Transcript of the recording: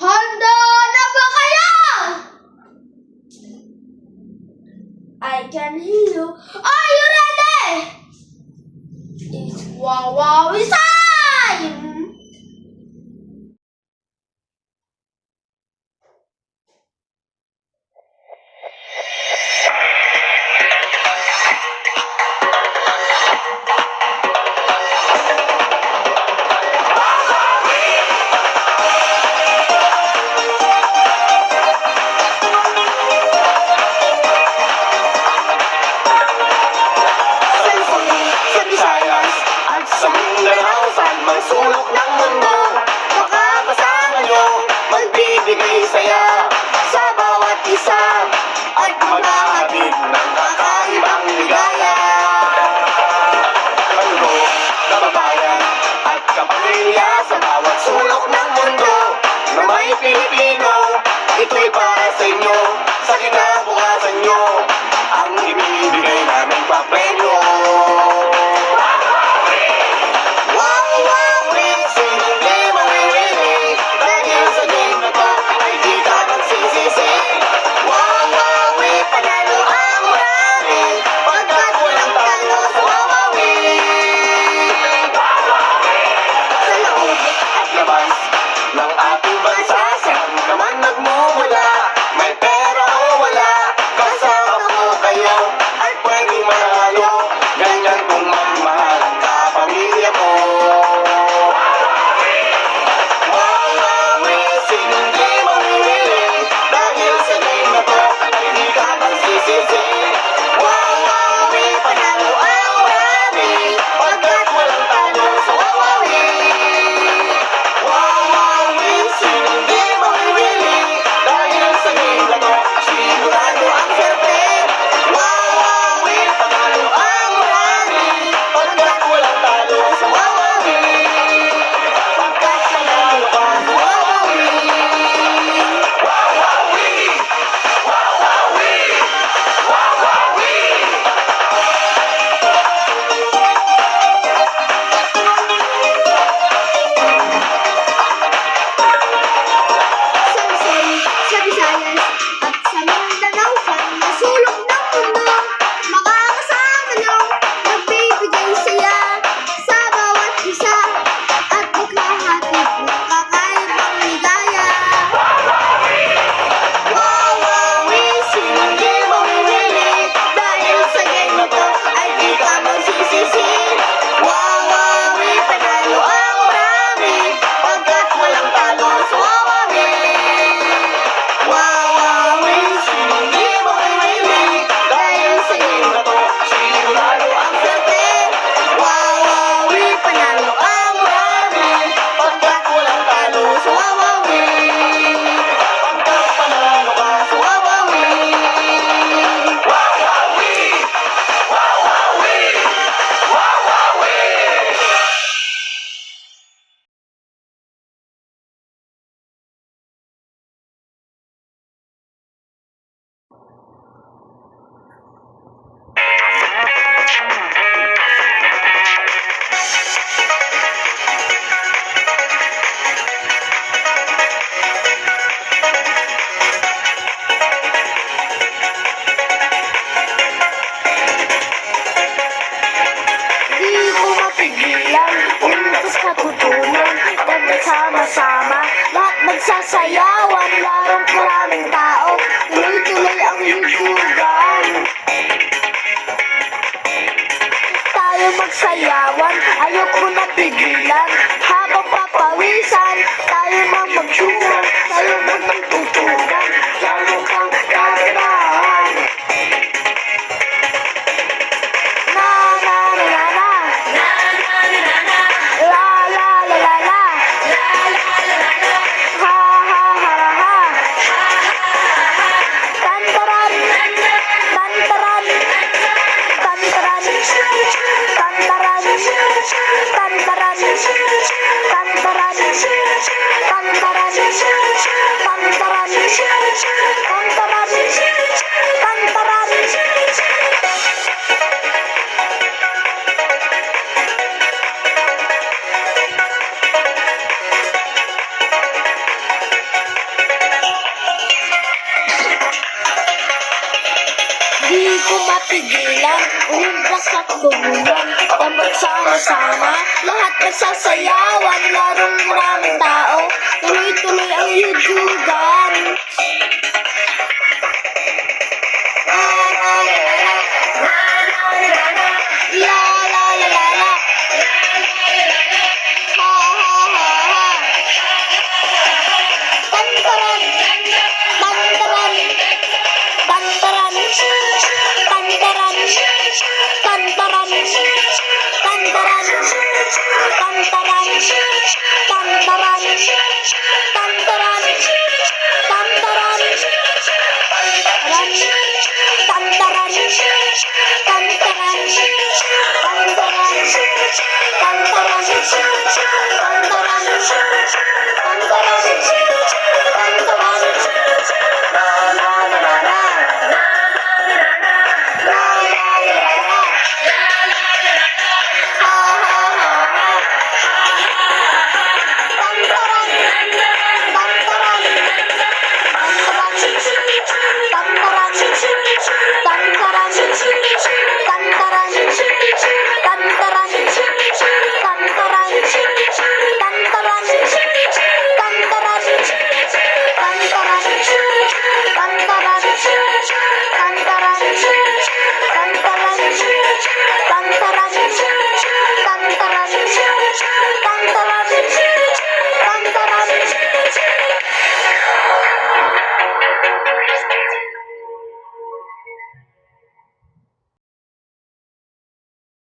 Handa na ba kayo? I can hear you. Are you ready? It's wow time! Sa Mindanao, saan mang sulok ng mundo, makakasama nyo, magbibigay saya sa bawat isa at maghahatid ng kakaibang ligaya. Bando, kababayan at kapamilya sa bawat sulok ng mundo na may Pilipino, ito'y para sa inyo, sa kinabukasan nyo, ang ibibigay naming papremyo. Ng ating bansa, saan naman nagmumula, may pera o wala, kasama ko kayo ay pwedeng manalo, ganyan kung magmahal ang kapamilya mo. Wawawi, sinong di mamimili, dahil sa game na to ay di ka magsisisi. Wawawi, panalo ang marami, pagkat walang talo sa wawawi. Sigurado ang swerte, wawawi, panalo ang marami, pagkat walang talo sa wawawi, pagkat panalo ka sa wawawi. Wawawi, wawawi, wawawi. Sa Visayas at sa Mindanao, saan mang sulok ng mundo, makakasama nyo, magbibigay saya sa bawat isa at maghahatid ng kakaibang ligaya. Wawawi, sinong di mamimili, dahil sa game na to ay di ka magsisisi. Wawawi, panalo ang marami, pagkat walang talo sa wawawi. Wawawi, sinong di mamimili, dahil sa game na to sigurado ang swerte. Wawawi, panalo ang marami, pagkat walang talo sa wawawi, pagkat panalo ka sa wawawi. Wawawi, wawawi, wawawi. Di ko mapigilan, umiwas katutunan, dahil sama-sama, lahat nagsasayawan, larong maraming tao, tuloy-tuloy ang libugan. Tayo magsayawan, ayoko na pigilan, habang papawisan, tayo nang magtsuhan, tayo nang magtutugan, lalo kang kakabahan. Na na na na na, la la la la la, ha ha ha ha, tantaran, tantaran, tantaran, tantaran, tantaran, tantaran, tantaran. mapigilan. Ulimbas at gumulan, dapat sama-sama, lahat nagsasayawan, larong maraming tao, tuloy-tuloy ang yujugan. La la la la la, ha ha ha ha. Tantaran, tantaran, tantaran, tantaran, tantaran, tantaran, tantaran, tantaran, tantaran, tantaran, tantaran, tantaran, tantaran, tantaran, tantaran,